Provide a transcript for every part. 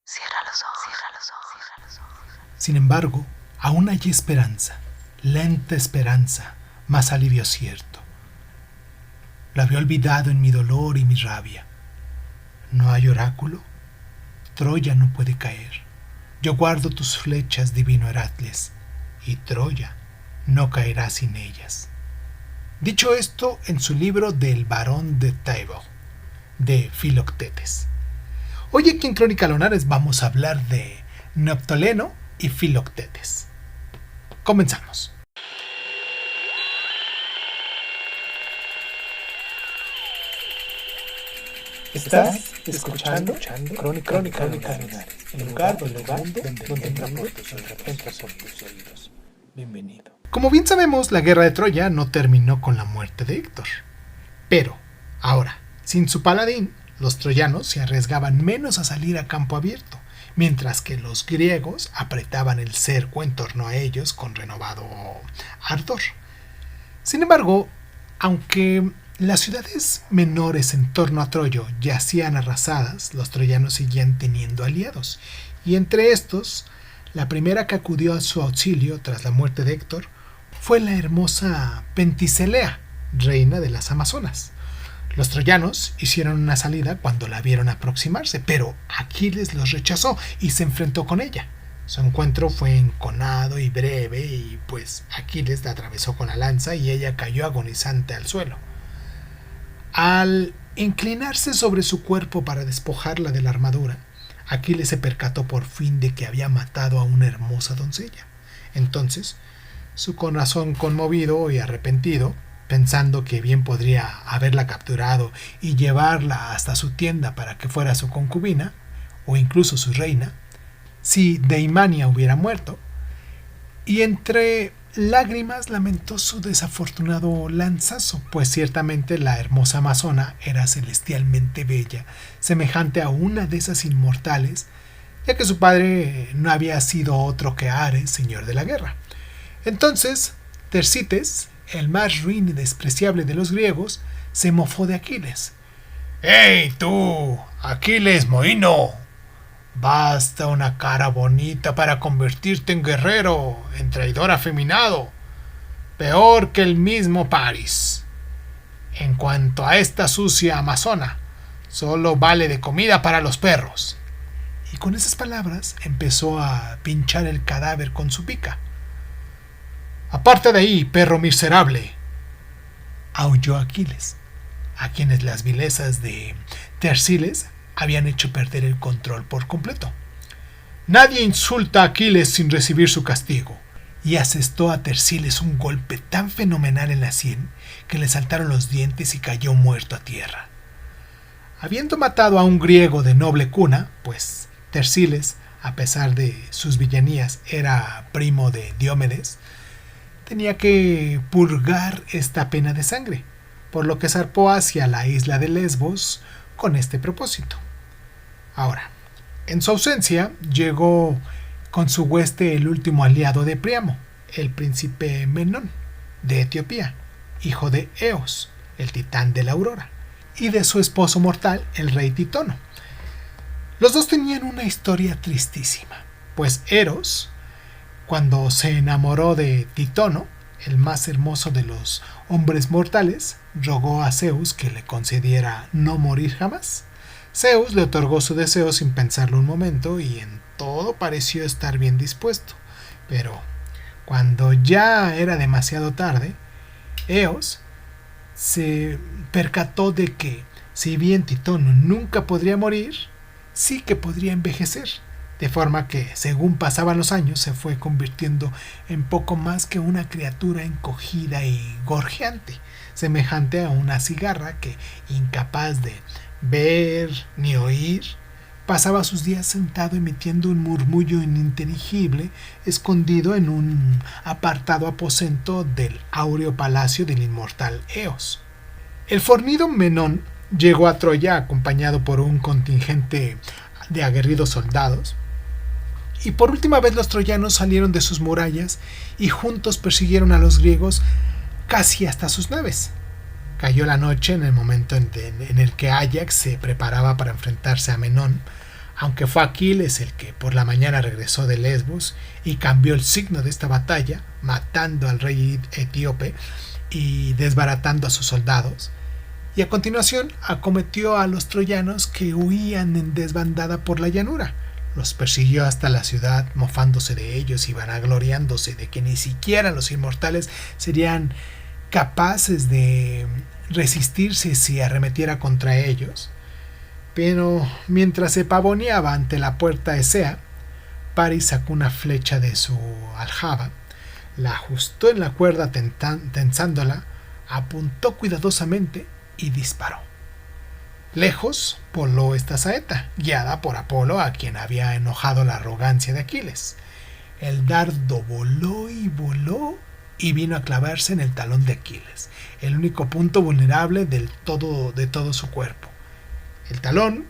Cierra los ojos, cierra los ojos, cierra los ojos. Sin embargo, aún hay esperanza, lenta esperanza, más alivio cierto. Lo había olvidado en mi dolor y mi rabia. ¿No hay oráculo? Troya no puede caer. Yo guardo tus flechas, divino Heracles, y Troya no caerá sin ellas. Dicho esto en su libro del Barón de Table, de Filoctetes. Hoy aquí en Crónica Lunares vamos a hablar de Neoptólemo y Filoctetes. Comenzamos. Estás escuchando Crónica Lunares, el lugar del mundo donde entra por tus oídos. Bienvenido. Como bien sabemos, la guerra de Troya no terminó con la muerte de Héctor. Pero, ahora, sin su paladín, los troyanos se arriesgaban menos a salir a campo abierto, mientras que los griegos apretaban el cerco en torno a ellos con renovado ardor. Sin embargo, aunque las ciudades menores en torno a Troya yacían arrasadas, los troyanos seguían teniendo aliados, y entre estos, la primera que acudió a su auxilio tras la muerte de Héctor fue la hermosa Penticilea, reina de las Amazonas. Los troyanos hicieron una salida cuando la vieron aproximarse, pero Aquiles los rechazó y se enfrentó con ella. Su encuentro fue enconado y breve, y pues Aquiles la atravesó con la lanza y ella cayó agonizante al suelo. Al inclinarse sobre su cuerpo para despojarla de la armadura, Aquiles se percató por fin de que había matado a una hermosa doncella. Entonces, su corazón conmovido y arrepentido, pensando que bien podría haberla capturado y llevarla hasta su tienda para que fuera su concubina, o incluso su reina, si Deimania hubiera muerto, y entre lágrimas lamentó su desafortunado lanzazo, pues ciertamente la hermosa amazona era celestialmente bella, semejante a una de esas inmortales, ya que su padre no había sido otro que Ares, señor de la guerra. Entonces, Tersites, el más ruin y despreciable de los griegos, se mofó de Aquiles. ¡Hey, tú, Aquiles mohino! Basta una cara bonita para convertirte en guerrero, en traidor afeminado, peor que el mismo Paris. En cuanto a esta sucia amazona, solo vale de comida para los perros. Y con esas palabras empezó a pinchar el cadáver con su pica. Aparte de ahí, perro miserable, aulló Aquiles, a quienes las vilezas de Tersites habían hecho perder el control por completo. Nadie insulta a Aquiles sin recibir su castigo, y asestó a Tersites un golpe tan fenomenal en la sien que le saltaron los dientes y cayó muerto a tierra. Habiendo matado a un griego de noble cuna, pues Tersites, a pesar de sus villanías, era primo de Diomedes, tenía que purgar esta pena de sangre, por lo que zarpó hacia la isla de Lesbos con este propósito. Ahora, en su ausencia, llegó con su hueste el último aliado de Príamo, el príncipe Menón, de Etiopía, hijo de Eos, el titán de la aurora, y de su esposo mortal, el rey Titono. Los dos tenían una historia tristísima, pues Eros, cuando se enamoró de Titono, el más hermoso de los hombres mortales, rogó a Zeus que le concediera no morir jamás. Zeus le otorgó su deseo sin pensarlo un momento y en todo pareció estar bien dispuesto. Pero cuando ya era demasiado tarde, Eos se percató de que, si bien Titono nunca podría morir, sí que podría envejecer. De forma que, según pasaban los años, se fue convirtiendo en poco más que una criatura encogida y gorjeante, semejante a una cigarra que, incapaz de ver ni oír, pasaba sus días sentado emitiendo un murmullo ininteligible, escondido en un apartado aposento del áureo palacio del inmortal Eos. El fornido Menón llegó a Troya acompañado por un contingente de aguerridos soldados, y por última vez los troyanos salieron de sus murallas y juntos persiguieron a los griegos casi hasta sus naves. Cayó la noche en el momento en el que Áyax se preparaba para enfrentarse a Menón, Aunque fue Aquiles el que por la mañana regresó de Lesbos y cambió el signo de esta batalla, matando al rey etíope y desbaratando a sus soldados, y a continuación acometió a los troyanos que huían en desbandada por la llanura. Los persiguió hasta la ciudad, mofándose de ellos y vanagloriándose de que ni siquiera los inmortales serían capaces de resistirse si arremetiera contra ellos. Pero mientras se pavoneaba ante la puerta Esea, Paris sacó una flecha de su aljaba, la ajustó en la cuerda tensándola, apuntó cuidadosamente y disparó. Lejos voló esta saeta, guiada por Apolo, a quien había enojado la arrogancia de Aquiles. El dardo voló y vino a clavarse en el talón de Aquiles, el único punto vulnerable de todo su cuerpo. El talón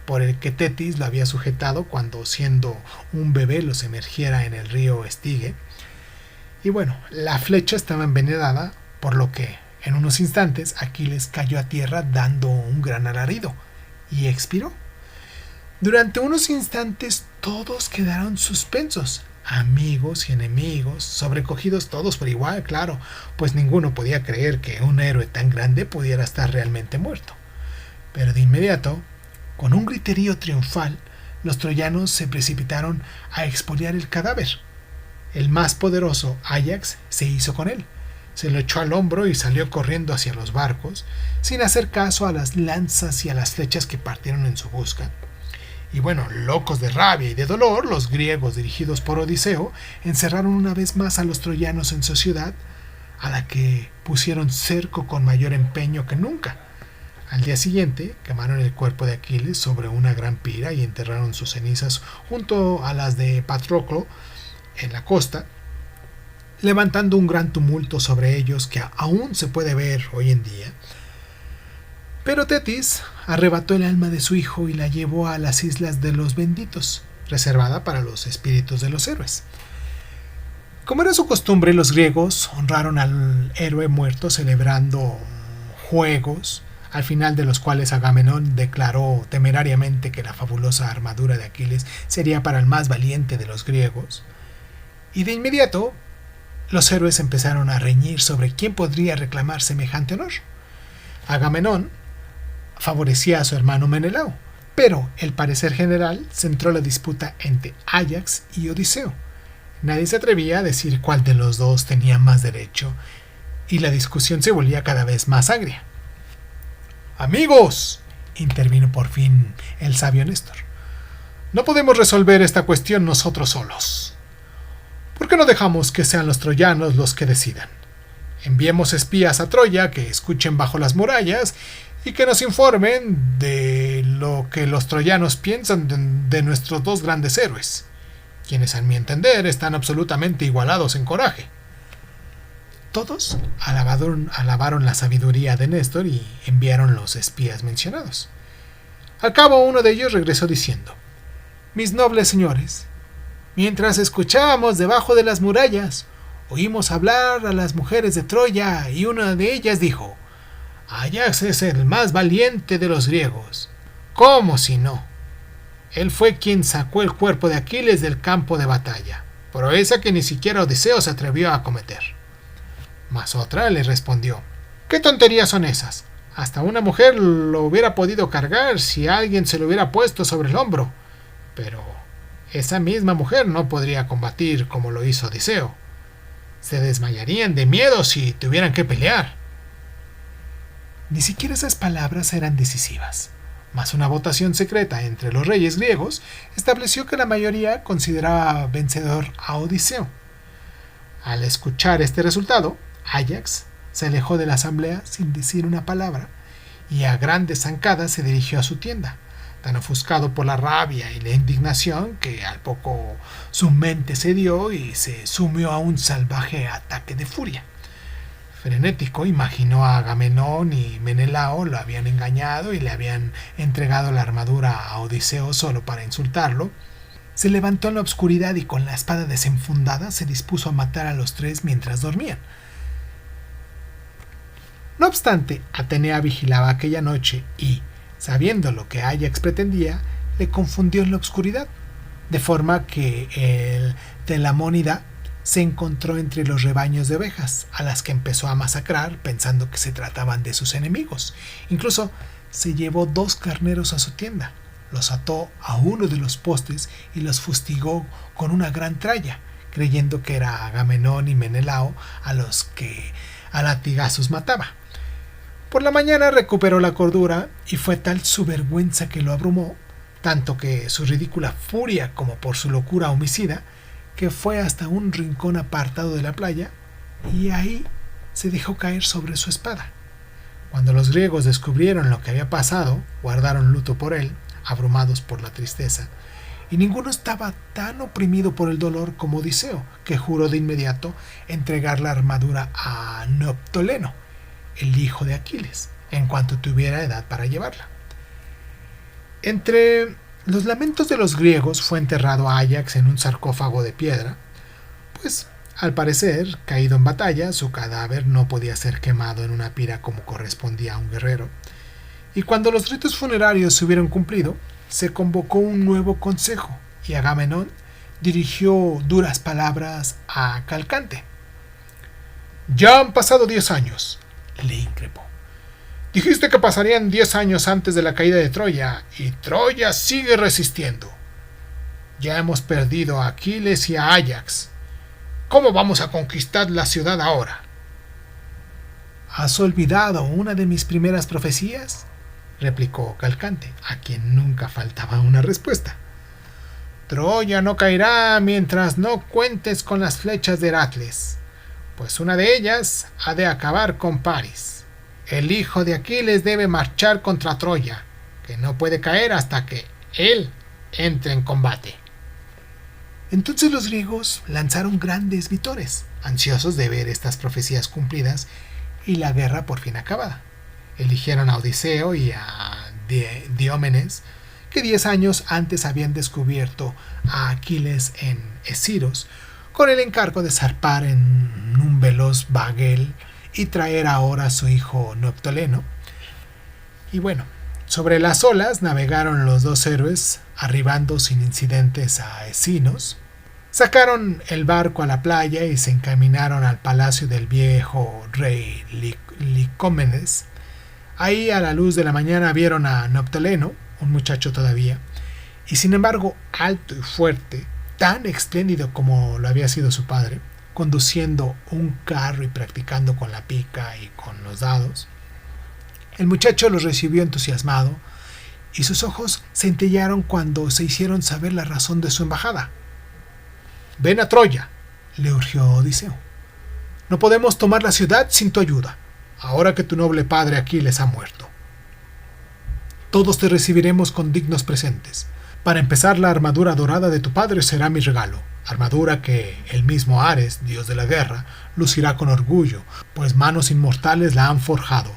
por el que Tetis lo había sujetado cuando, siendo un bebé, los emergiera en el río Estigue. Y bueno, la flecha estaba envenenada, por lo que en unos instantes Aquiles cayó a tierra dando un gran alarido y expiró. Durante unos instantes todos quedaron suspensos, amigos y enemigos, sobrecogidos todos por igual, claro, pues ninguno podía creer que un héroe tan grande pudiera estar realmente muerto. Pero de inmediato, con un griterío triunfal, los troyanos se precipitaron a expoliar el cadáver. El más poderoso, Áyax, se hizo con él. Se lo echó al hombro y salió corriendo hacia los barcos, sin hacer caso a las lanzas y a las flechas que partieron en su busca. Y bueno, locos de rabia y de dolor, los griegos, dirigidos por Odiseo, encerraron una vez más a los troyanos en su ciudad, a la que pusieron cerco con mayor empeño que nunca. Al día siguiente, quemaron el cuerpo de Aquiles sobre una gran pira y enterraron sus cenizas junto a las de Patroclo en la costa, levantando un gran tumulto sobre ellos que aún se puede ver hoy en día. Pero Tetis arrebató el alma de su hijo y la llevó a las islas de los benditos, reservada para los espíritus de los héroes. Como era su costumbre, los griegos honraron al héroe muerto celebrando juegos, al final de los cuales Agamenón declaró temerariamente que la fabulosa armadura de Aquiles sería para el más valiente de los griegos. Y de inmediato, los héroes empezaron a reñir sobre quién podría reclamar semejante honor. Agamenón favorecía a su hermano Menelao, pero el parecer general centró la disputa entre Áyax y Odiseo. Nadie se atrevía a decir cuál de los dos tenía más derecho, y la discusión se volvía cada vez más agria. «Amigos», intervino por fin el sabio Néstor, «no podemos resolver esta cuestión nosotros solos. ¿Por qué no dejamos que sean los troyanos los que decidan? Enviemos espías a Troya que escuchen bajo las murallas y que nos informen de lo que los troyanos piensan de nuestros dos grandes héroes, quienes a mi entender están absolutamente igualados en coraje». Todos alabaron la sabiduría de Néstor y enviaron los espías mencionados. Al cabo, uno de ellos regresó diciendo: «Mis nobles señores, mientras escuchábamos debajo de las murallas, oímos hablar a las mujeres de Troya y una de ellas dijo: Áyax es el más valiente de los griegos. ¿Cómo si no? Él fue quien sacó el cuerpo de Aquiles del campo de batalla, proeza que ni siquiera Odiseo se atrevió a cometer». Mas otra le respondió: «¿Qué tonterías son esas? Hasta una mujer lo hubiera podido cargar si alguien se lo hubiera puesto sobre el hombro. Pero esa misma mujer no podría combatir como lo hizo Odiseo. Se desmayarían de miedo si tuvieran que pelear». Ni siquiera esas palabras eran decisivas, mas una votación secreta entre los reyes griegos estableció que la mayoría consideraba vencedor a Odiseo. Al escuchar este resultado, Áyax se alejó de la asamblea sin decir una palabra y a grandes zancadas se dirigió a su tienda, tan ofuscado por la rabia y la indignación que al poco su mente cedió y se sumió a un salvaje ataque de furia. Frenético, imaginó a Agamenón y Menelao lo habían engañado y le habían entregado la armadura a Odiseo solo para insultarlo. Se levantó en la oscuridad y con la espada desenfundada se dispuso a matar a los tres mientras dormían. No obstante, Atenea vigilaba aquella noche y, sabiendo lo que Áyax pretendía, le confundió en la oscuridad, de forma que el Telamónida se encontró entre los rebaños de ovejas, a las que empezó a masacrar pensando que se trataban de sus enemigos. Incluso se llevó 2 carneros a su tienda, los ató a uno de los postes y los fustigó con una gran tralla, creyendo que era Agamenón y Menelao a los que a latigazos mataba. Por la mañana recuperó la cordura y fue tal su vergüenza que lo abrumó, tanto que su ridícula furia como por su locura homicida, que fue hasta un rincón apartado de la playa y ahí se dejó caer sobre su espada. Cuando los griegos descubrieron lo que había pasado, guardaron luto por él, abrumados por la tristeza, y ninguno estaba tan oprimido por el dolor como Odiseo, que juró de inmediato entregar la armadura a Neoptólemo, el hijo de Aquiles, en cuanto tuviera edad para llevarla. Entre los lamentos de los griegos fue enterrado a Áyax en un sarcófago de piedra, pues al parecer, caído en batalla, su cadáver no podía ser quemado en una pira como correspondía a un guerrero, y cuando los ritos funerarios se hubieron cumplido, se convocó un nuevo consejo, y Agamenón dirigió duras palabras a Calcante. «Ya han pasado 10 años», le increpó. «Dijiste que pasarían 10 años antes de la caída de Troya, y Troya sigue resistiendo. Ya hemos perdido a Aquiles y a Áyax. ¿Cómo vamos a conquistar la ciudad ahora?» «¿Has olvidado una de mis primeras profecías?», replicó Calcante, a quien nunca faltaba una respuesta. «Troya no caerá mientras no cuentes con las flechas de Heracles, pues una de ellas ha de acabar con Paris. El hijo de Aquiles debe marchar contra Troya, que no puede caer hasta que él entre en combate». Entonces los griegos lanzaron grandes vítores, ansiosos de ver estas profecías cumplidas y la guerra por fin acabada. Eligieron a Odiseo y a Diómenes, que 10 años antes habían descubierto a Aquiles en Esciros, con el encargo de zarpar en un veloz baguel y traer ahora a su hijo Neoptólemo. Y bueno, sobre las olas navegaron los 2 héroes, arribando sin incidentes a Escinos. Sacaron el barco a la playa y se encaminaron al palacio del viejo rey Licómenes. Ahí a la luz de la mañana vieron a Neoptólemo, un muchacho todavía, y sin embargo alto y fuerte, tan espléndido como lo había sido su padre, conduciendo un carro y practicando con la pica y con los dados. El muchacho los recibió entusiasmado, y sus ojos centellearon cuando se hicieron saber la razón de su embajada. «Ven a Troya», le urgió Odiseo. «No podemos tomar la ciudad sin tu ayuda, ahora que tu noble padre Aquiles ha muerto. Todos te recibiremos con dignos presentes. Para empezar, la armadura dorada de tu padre será mi regalo, armadura que el mismo Ares, dios de la guerra, lucirá con orgullo, pues manos inmortales la han forjado.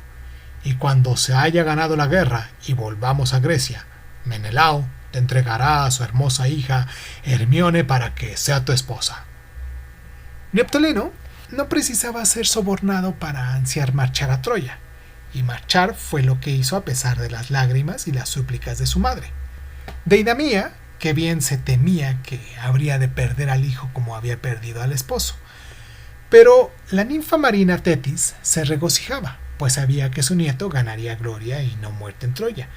Y cuando se haya ganado la guerra y volvamos a Grecia, Menelao te entregará a su hermosa hija Hermione para que sea tu esposa». Neoptólemo no precisaba ser sobornado para ansiar marchar a Troya, y marchar fue lo que hizo a pesar de las lágrimas y las súplicas de su madre. Deidamía, que bien se temía que habría de perder al hijo como había perdido al esposo. Pero la ninfa marina Tetis se regocijaba, pues sabía que su nieto ganaría gloria y no muerte en Troya,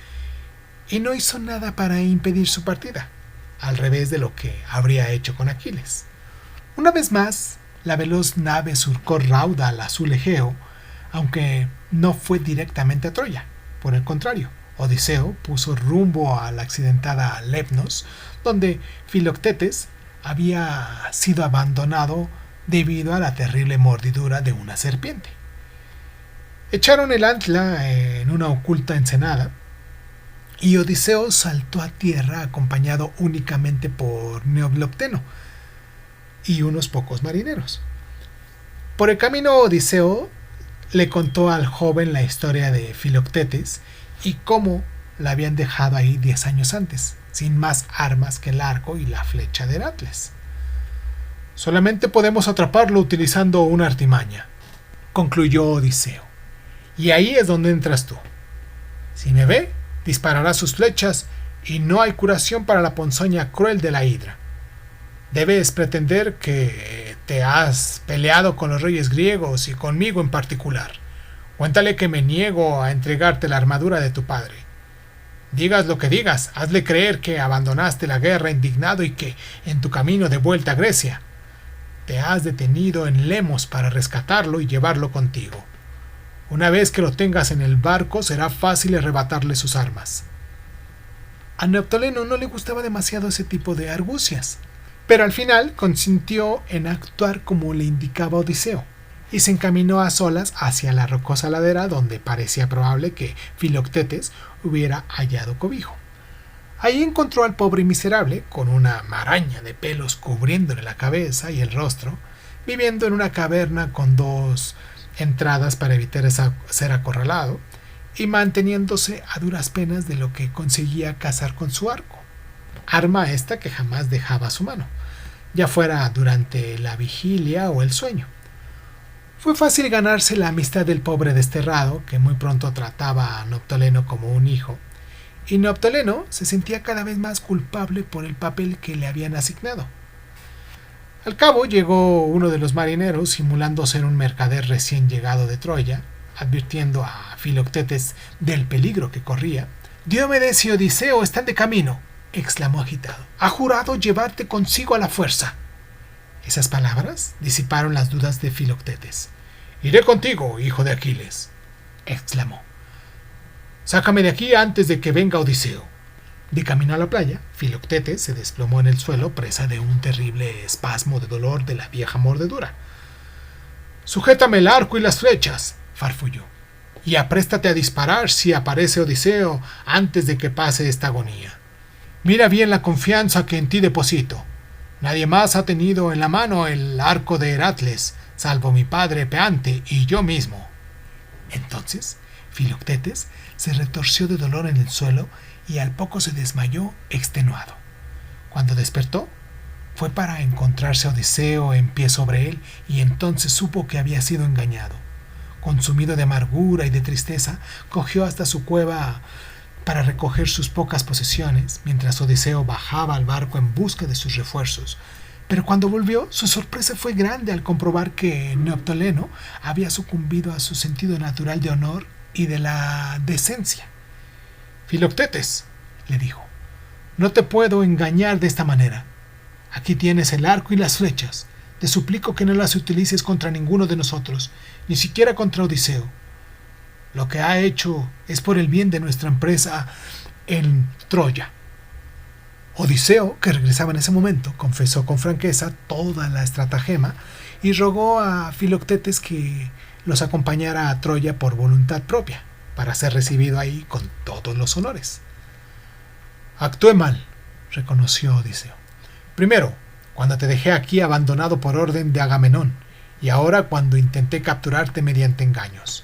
y no hizo nada para impedir su partida, al revés de lo que habría hecho con Aquiles. Una vez más, la veloz nave surcó rauda al azul Egeo, aunque no fue directamente a Troya. Por el contrario, Odiseo puso rumbo a la accidentada Lemnos, donde Filoctetes había sido abandonado debido a la terrible mordidura de una serpiente. Echaron el ancla en una oculta ensenada, y Odiseo saltó a tierra acompañado únicamente por Neoptólemo y unos pocos marineros. Por el camino, Odiseo le contó al joven la historia de Filoctetes y cómo la habían dejado ahí 10 años antes, sin más armas que el arco y la flecha de Heracles. «Solamente podemos atraparlo utilizando una artimaña», concluyó Odiseo. «Y ahí es donde entras tú. Si me ve, disparará sus flechas y no hay curación para la ponzoña cruel de la hidra. Debes pretender que te has peleado con los reyes griegos y conmigo en particular. Cuéntale que me niego a entregarte la armadura de tu padre. Digas lo que digas, hazle creer que abandonaste la guerra indignado y que, en tu camino de vuelta a Grecia, te has detenido en Lemos para rescatarlo y llevarlo contigo. Una vez que lo tengas en el barco, será fácil arrebatarle sus armas. A Neoptoleno no le gustaba demasiado ese tipo de argucias, pero al final consintió en actuar como le indicaba Odiseo, y se encaminó a solas hacia la rocosa ladera donde parecía probable que Filoctetes hubiera hallado cobijo. Allí encontró al pobre y miserable, con una maraña de pelos cubriéndole la cabeza y el rostro, viviendo en una caverna con 2 entradas para evitar ser acorralado, y manteniéndose a duras penas de lo que conseguía cazar con su arco, arma esta que jamás dejaba su mano, ya fuera durante la vigilia o el sueño. Fue fácil ganarse la amistad del pobre desterrado, que muy pronto trataba a Neoptoleno como un hijo, y Neoptoleno se sentía cada vez más culpable por el papel que le habían asignado. Al cabo llegó uno de los marineros simulando ser un mercader recién llegado de Troya, advirtiendo a Filoctetes del peligro que corría. «Diomedes y Odiseo están de camino», exclamó agitado. «Ha jurado llevarte consigo a la fuerza». Esas palabras disiparon las dudas de Filoctetes. «Iré contigo, hijo de Aquiles», exclamó. «Sácame de aquí antes de que venga Odiseo». De camino a la playa, Filoctetes se desplomó en el suelo, presa de un terrible espasmo de dolor de la vieja mordedura. «Sujétame el arco y las flechas», farfulló, «y apréstate a disparar si aparece Odiseo antes de que pase esta agonía. Mira bien la confianza que en ti deposito. Nadie más ha tenido en la mano el arco de Heratles, salvo mi padre Peante y yo mismo». Entonces Filoctetes se retorció de dolor en el suelo y al poco se desmayó extenuado. Cuando despertó, fue para encontrarse a Odiseo en pie sobre él, y entonces supo que había sido engañado. Consumido de amargura y de tristeza, cogió hasta su cueva para recoger sus pocas posesiones, mientras Odiseo bajaba al barco en busca de sus refuerzos. Pero cuando volvió, su sorpresa fue grande al comprobar que Neoptoleno había sucumbido a su sentido natural de honor y de la decencia. «Filoctetes», le dijo, «no te puedo engañar de esta manera. Aquí tienes el arco y las flechas. Te suplico que no las utilices contra ninguno de nosotros, ni siquiera contra Odiseo. Lo que ha hecho es por el bien de nuestra empresa en Troya». Odiseo, que regresaba en ese momento, confesó con franqueza toda la estratagema y rogó a Filoctetes que los acompañara a Troya por voluntad propia, para ser recibido ahí con todos los honores. «Actué mal», reconoció Odiseo. «Primero, cuando te dejé aquí abandonado por orden de Agamenón, y ahora cuando intenté capturarte mediante engaños».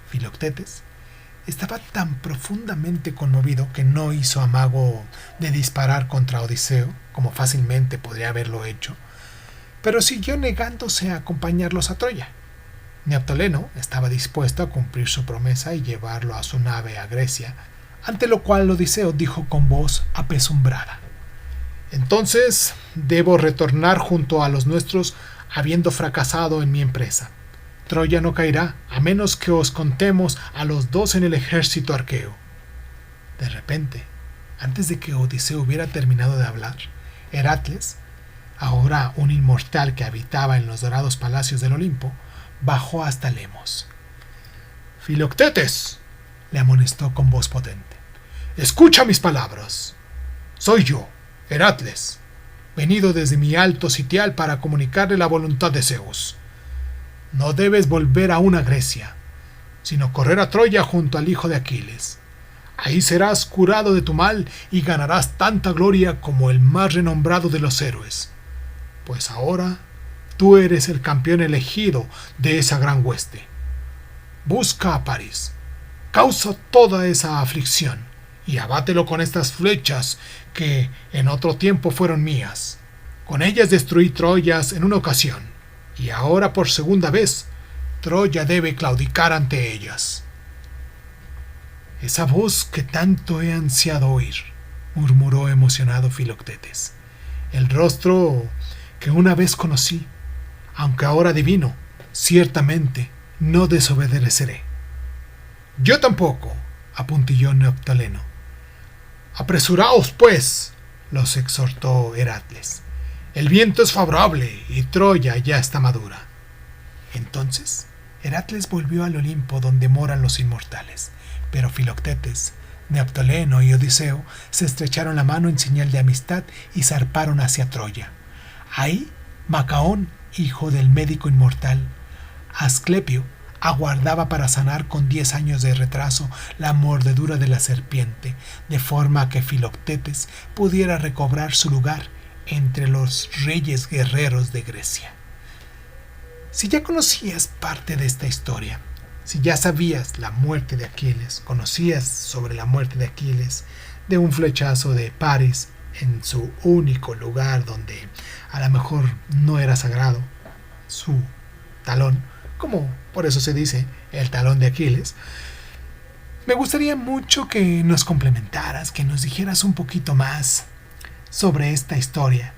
Filoctetes estaba tan profundamente conmovido que no hizo amago de disparar contra Odiseo, como fácilmente podría haberlo hecho, pero siguió negándose a acompañarlos a Troya. Neoptoleno estaba dispuesto a cumplir su promesa y llevarlo a su nave a Grecia, ante lo cual Odiseo dijo con voz apesumbrada: «Entonces debo retornar junto a los nuestros habiendo fracasado en mi empresa. Troya no caerá, a menos que os contemos a los 2 en el ejército arqueo». De repente, antes de que Odiseo hubiera terminado de hablar, Heratles, ahora un inmortal que habitaba en los dorados palacios del Olimpo, bajó hasta Lemos. «Filoctetes», le amonestó con voz potente, «escucha mis palabras. Soy yo, Heratles, venido desde mi alto sitial para comunicarle la voluntad de Zeus. No debes volver aún a Grecia, sino correr a Troya junto al hijo de Aquiles. Ahí serás curado de tu mal y ganarás tanta gloria como el más renombrado de los héroes. Pues ahora tú eres el campeón elegido de esa gran hueste. Busca a París, causa toda esa aflicción y abátelo con estas flechas que en otro tiempo fueron mías. Con ellas destruí Troyas en una ocasión, y ahora por segunda vez Troya debe claudicar ante ellas». Esa voz que tanto he ansiado oír, murmuró emocionado Filoctetes. El rostro que una vez conocí, aunque ahora adivino, ciertamente no desobedeceré. Yo tampoco, apuntilló Neoptolemo. Apresuraos, pues, los exhortó Heracles. El viento es favorable y Troya ya está madura. Entonces, Heracles volvió al Olimpo donde moran los inmortales, pero Filoctetes, Neoptolemo y Odiseo se estrecharon la mano en señal de amistad y zarparon hacia Troya. Ahí, Macaón, hijo del médico inmortal, Asclepio, aguardaba para sanar con 10 años de retraso la mordedura de la serpiente, de forma que Filoctetes pudiera recobrar su lugar entre los reyes guerreros de Grecia. Si ya conocías parte de esta historia, si ya sabías la muerte de Aquiles, conocías sobre la muerte de Aquiles, de un flechazo de Paris en su único lugar donde a lo mejor no era sagrado, su talón, como por eso se dice el talón de Aquiles, me gustaría mucho que nos complementaras, que nos dijeras un poquito más sobre esta historia,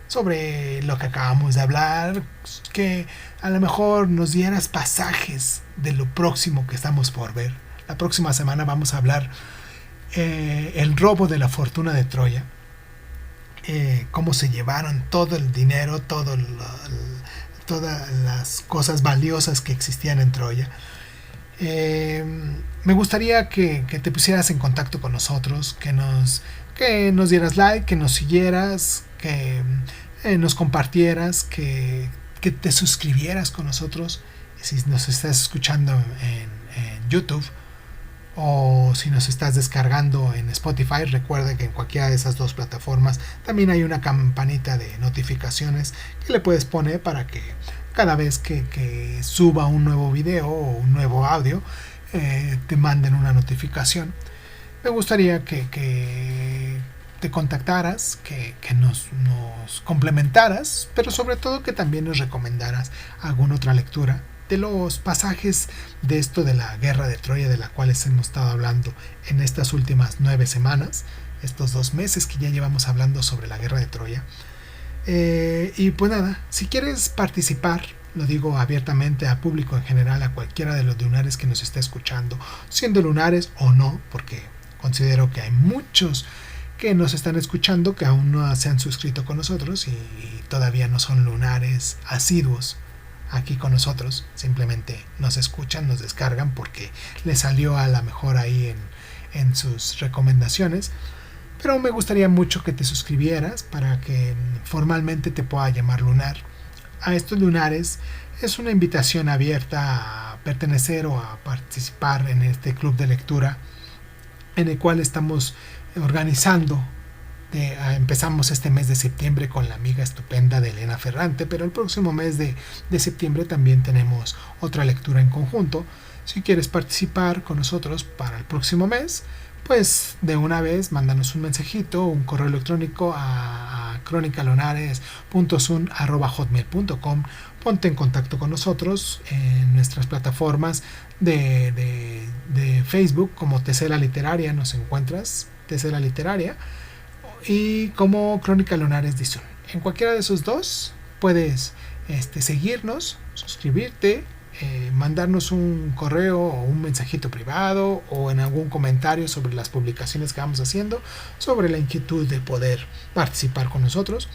sobre lo que acabamos de hablar, que a lo mejor nos dieras pasajes de lo próximo que estamos por ver. La próxima semana vamos a hablar el robo de la fortuna de Troya, cómo se llevaron todo el dinero, todas las cosas valiosas que existían en Troya. Me gustaría que te pusieras en contacto con nosotros, que nos dieras like, que nos siguieras, que nos compartieras, que te suscribieras con nosotros si nos estás escuchando en YouTube o si nos estás descargando en Spotify. Recuerda que en cualquiera de esas dos plataformas también hay una campanita de notificaciones que le puedes poner para que cada vez que suba un nuevo video o un nuevo audio te manden una notificación. Me gustaría que te contactaras, que nos complementaras, pero sobre todo que también nos recomendaras alguna otra lectura de los pasajes de esto de la guerra de Troya, de la cual hemos estado hablando en estas últimas 9 semanas, estos 2 meses que ya llevamos hablando sobre la guerra de Troya. Y pues nada, si quieres participar, lo digo abiertamente al público en general, a cualquiera de los lunares que nos esté escuchando, siendo lunares o no, porque considero que hay muchos que nos están escuchando que aún no se han suscrito con nosotros y todavía no son lunares asiduos aquí con nosotros, simplemente nos escuchan, nos descargan porque les salió a la mejor ahí en sus recomendaciones. Pero me gustaría mucho que te suscribieras para que formalmente te pueda llamar lunar. A estos lunares es una invitación abierta a pertenecer o a participar en este club de lectura en el cual estamos organizando. Empezamos este mes de septiembre con la amiga estupenda de Elena Ferrante, pero el próximo mes de septiembre también tenemos otra lectura en conjunto. Si quieres participar con nosotros para el próximo mes, pues de una vez mándanos un mensajito, un correo electrónico a cronicalonares.sun@hotmail.com. Ponte en contacto con nosotros en nuestras plataformas de Facebook como Tesela Literaria, nos encuentras Tesela Literaria, y como Crónica Lunares de Sun. En cualquiera de esos dos puedes seguirnos, suscribirte, mandarnos un correo o un mensajito privado o en algún comentario sobre las publicaciones que vamos haciendo, sobre la inquietud de poder participar con nosotros,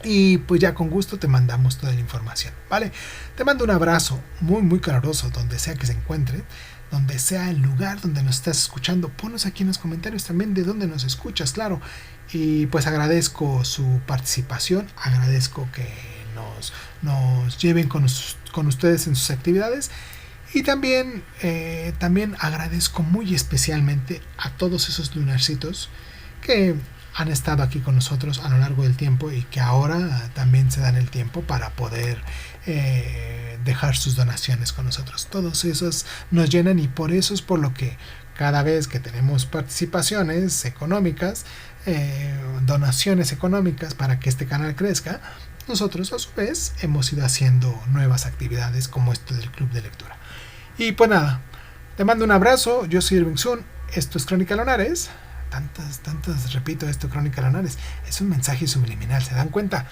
y pues ya con gusto te mandamos toda la información, ¿vale? Te mando un abrazo muy muy caluroso donde sea que se encuentre, donde sea el lugar donde nos estás escuchando. Ponos aquí en los comentarios también de dónde nos escuchas, claro. Y pues agradezco su participación, agradezco que nos lleven con ustedes en sus actividades, y también agradezco muy especialmente a todos esos lunarcitos que han estado aquí con nosotros a lo largo del tiempo y que ahora también se dan el tiempo para poder dejar sus donaciones con nosotros. Todos esos nos llenan, y por eso es por lo que cada vez que tenemos participaciones económicas, donaciones económicas para que este canal crezca, nosotros a su vez hemos ido haciendo nuevas actividades como esto del club de lectura. Y pues nada, te mando un abrazo. Yo soy Irving Sun, esto es Crónica Lunares. repito esto, Crónica Lunares. Es un mensaje subliminal, ¿se dan cuenta?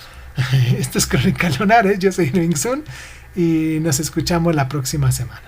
Esto es Crónica Lunares, yo soy Irving Sun y nos escuchamos la próxima semana.